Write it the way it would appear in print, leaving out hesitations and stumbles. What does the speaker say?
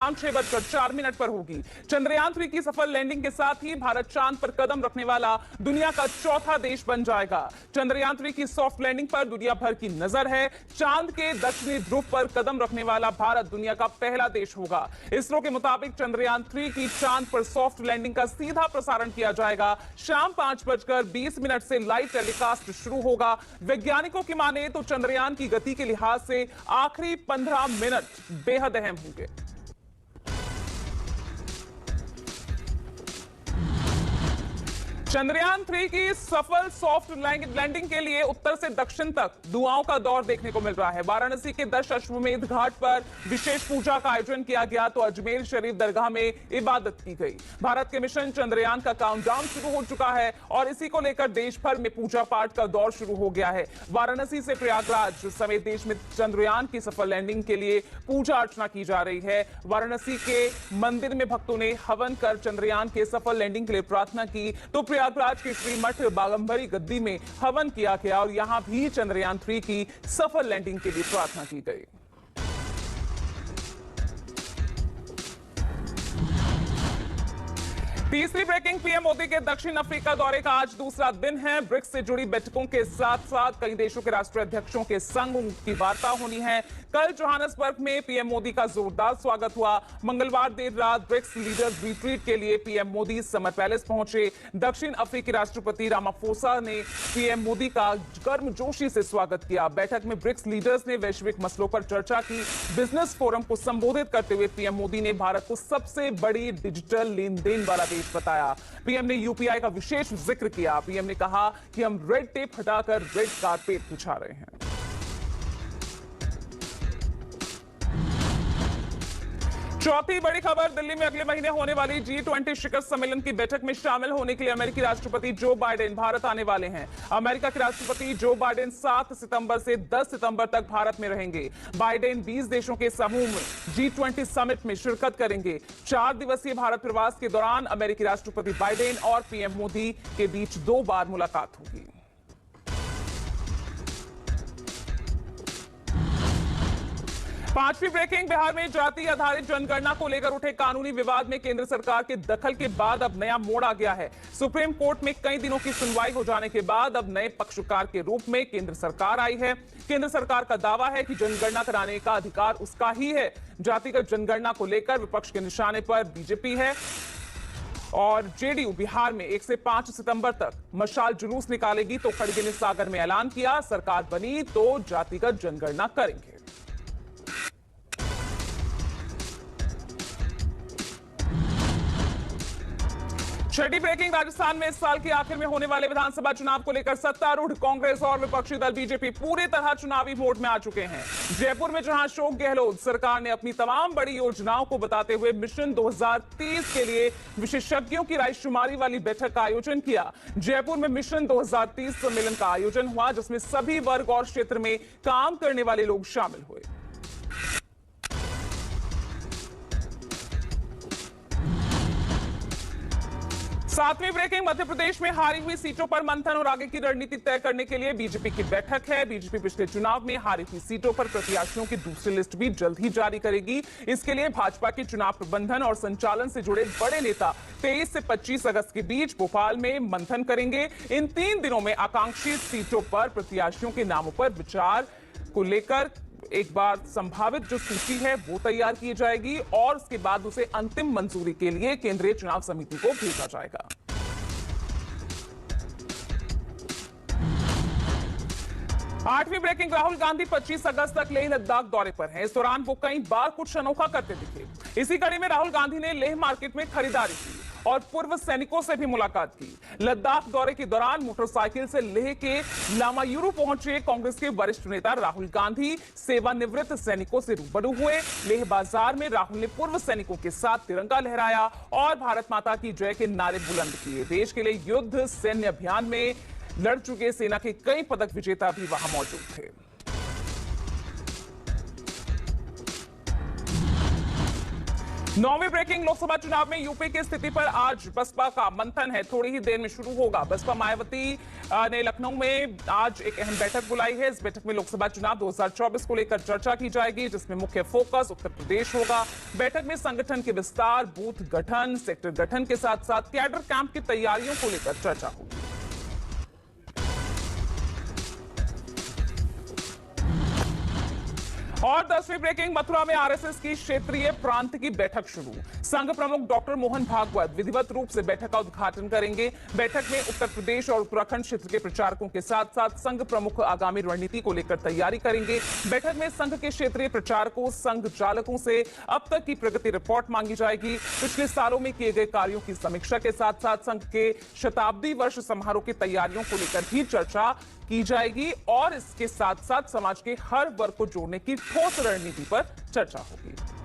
शाम 6:04 पर होगी। चंद्रयान 3 की सफल लैंडिंग के साथ ही भारत चांद पर कदम रखने वाला दुनिया का चौथा देश बन जाएगा। चंद्रयान 3 की सॉफ्ट लैंडिंग पर दुनिया भर की नजर है। चांद के दक्षिणी ध्रुव पर कदम रखने वाला भारत दुनिया का पहला देश होगा। इसरो के मुताबिक चंद्रयान 3 की चांद पर सॉफ्ट लैंडिंग का सीधा प्रसारण किया जाएगा। शाम 5:20 से लाइव टेलीकास्ट शुरू होगा। वैज्ञानिकों की माने तो चंद्रयान की गति के लिहाज से आखिरी 15 मिनट बेहद अहम होंगे। चंद्रयान 3 की सफल सॉफ्ट लैंडिंग के लिए उत्तर से दक्षिण तक दुआओं का दौर देखने को मिल रहा है। वाराणसी के 10 अश्वमेध घाट पर विशेष पूजा का आयोजन किया गया तो अजमेर शरीफ दरगाह में इबादत की गई। भारत के मिशन चंद्रयान का काउंटडाउन शुरू हो चुका है और इसी को लेकर देश भर में पूजा पाठ का दौर शुरू हो गया है। वाराणसी से प्रयागराज समेत देश में चंद्रयान की सफल लैंडिंग के लिए पूजा अर्चना की जा रही है। वाराणसी के मंदिर में भक्तों ने हवन कर चंद्रयान के सफल लैंडिंग के लिए प्रार्थना की तो प्रयागराज के श्रीमठ बागंबरी गद्दी में हवन किया गया और यहां भी चंद्रयान 3 की सफल लैंडिंग के लिए प्रार्थना की गई। तीसरी ब्रेकिंग, पीएम मोदी के दक्षिण अफ्रीका दौरे का आज दूसरा दिन है। ब्रिक्स से जुड़ी बैठकों के साथ साथ कई देशों के राष्ट्राध्यक्षों के संग उनकी वार्ता होनी है। कल जोहान्सबर्ग में पीएम मोदी का जोरदार स्वागत हुआ। मंगलवार देर रात ब्रिक्स लीडर्स रिट्रीट के लिए पीएम मोदी समर पैलेस पहुंचे। दक्षिण अफ्रीकी राष्ट्रपति रामाफोसा ने पीएम मोदी का गर्मजोशी से स्वागत किया। बैठक में ब्रिक्स लीडर्स ने वैश्विक मसलों पर चर्चा की। बिजनेस फोरम को संबोधित करते हुए पीएम मोदी ने भारत को सबसे बड़ी डिजिटल लेन देन वाला देश बताया। पीएम ने यूपीआई का विशेष जिक्र किया। पीएम ने कहा कि हम रेड टेप हटाकर रेड कारपेट बिछा रहे हैं। चौथी बड़ी खबर, दिल्ली में अगले महीने होने वाली G20 शिखर सम्मेलन की बैठक में शामिल होने के लिए अमेरिकी राष्ट्रपति जो बाइडेन भारत आने वाले हैं। अमेरिका के राष्ट्रपति जो बाइडेन 7 सितंबर से 10 सितंबर तक भारत में रहेंगे। बाइडेन 20 देशों के समूह में G20 समिट में शिरकत करेंगे। 4 दिवसीय भारत प्रवास के दौरान अमेरिकी राष्ट्रपति बाइडेन और पीएम मोदी के बीच 2 बार मुलाकात होगी। पांचवी ब्रेकिंग, बिहार में जाति आधारित जनगणना को लेकर उठे कानूनी विवाद में केंद्र सरकार के दखल के बाद अब नया मोड़ आ गया है। सुप्रीम कोर्ट में कई दिनों की सुनवाई हो जाने के बाद अब नए पक्षकार के रूप में केंद्र सरकार आई है। केंद्र सरकार का दावा है कि जनगणना कराने का अधिकार उसका ही है। जातिगत जनगणना को लेकर विपक्ष के निशाने पर बीजेपी है और जेडीयू बिहार में 1 से 5 सितंबर तक मशाल जुलूस निकालेगी तो खड़गे ने सागर में ऐलान किया, सरकार बनी तो जातिगत जनगणना करेंगे। छठी ब्रेकिंग, राजस्थान में इस साल के आखिर में होने वाले विधानसभा चुनाव को लेकर सत्तारूढ़ कांग्रेस और विपक्षी दल बीजेपी पूरी तरह चुनावी मोड में आ चुके हैं। जयपुर में जहां अशोक गहलोत सरकार ने अपनी तमाम बड़ी योजनाओं को बताते हुए मिशन 2030 के लिए विशेषज्ञों की रायशुमारी वाली बैठक का आयोजन किया। जयपुर में मिशन 2030 सम्मेलन का आयोजन हुआ जिसमें सभी वर्ग और क्षेत्र में काम करने वाले लोग शामिल हुए। सातवीं ब्रेकिंग, मध्य प्रदेश में हारी हुई सीटों पर मंथन और आगे की रणनीति तय करने के लिए बीजेपी की बैठक है। बीजेपी पिछले चुनाव में हारी हुई सीटों पर प्रत्याशियों की दूसरी लिस्ट भी जल्द ही जारी करेगी। इसके लिए भाजपा के चुनाव प्रबंधन और संचालन से जुड़े बड़े नेता 23 से 25 अगस्त के बीच भोपाल में मंथन करेंगे। इन 3 दिनों में आकांक्षी सीटों पर प्रत्याशियों के नामों पर विचार को लेकर एक बार संभावित जो सूची है वो तैयार की जाएगी और उसके बाद उसे अंतिम मंजूरी के लिए केंद्रीय चुनाव समिति को भेजा जाएगा। आठवीं ब्रेकिंग, राहुल गांधी 25 अगस्त तक लेह लद्दाख दौरे पर हैं। इस दौरान वो कई बार कुछ अनोखा करते दिखे। इसी कड़ी में राहुल गांधी ने लेह मार्केट में खरीदारी की और पूर्व सैनिकों से भी मुलाकात की। लद्दाख दौरे के दौरान मोटरसाइकिल से लेह के लामायुरु पहुंचे कांग्रेस के वरिष्ठ नेता राहुल गांधी सेवानिवृत्त सैनिकों से रूबरू हुए। लेह बाजार में राहुल ने पूर्व सैनिकों के साथ तिरंगा लहराया और भारत माता की जय के नारे बुलंद किए। देश के लिए युद्ध सैन्य अभियान में लड़ चुके सेना के कई पदक विजेता भी वहां मौजूद थे। नौवीं ब्रेकिंग लोकसभा चुनाव में यूपी की स्थिति पर आज बसपा का मंथन है, थोड़ी ही देर में शुरू होगा। बसपा मायावती ने लखनऊ में आज एक अहम बैठक बुलाई है। इस बैठक में लोकसभा चुनाव 2024 को लेकर चर्चा की जाएगी, जिसमें मुख्य फोकस उत्तर प्रदेश होगा। बैठक में संगठन के विस्तार, बूथ गठन, सेक्टर गठन के साथ साथ कैडर कैंप की तैयारियों को लेकर चर्चा होगी। और 10वीं ब्रेकिंग, मथुरा में आरएसएस की क्षेत्रीय प्रांत की बैठक शुरू। संघ प्रमुख डॉक्टर मोहन भागवत विधिवत रूप से बैठक का उद्घाटन करेंगे। बैठक में उत्तर प्रदेश और उत्तराखंड क्षेत्र के प्रचारकों के साथ साथ संघ प्रमुख आगामी रणनीति को लेकर तैयारी करेंगे। बैठक में संघ के क्षेत्रीय प्रचारकों, संघ चालकों से अब तक की प्रगति रिपोर्ट मांगी जाएगी। पिछले सालों में किए गए कार्यों की समीक्षा के साथ साथ संघ के शताब्दी वर्ष समारोह की तैयारियों को लेकर भी चर्चा की जाएगी और इसके साथ साथ समाज के हर वर्ग को जोड़ने की ठोस रणनीति पर चर्चा होगी।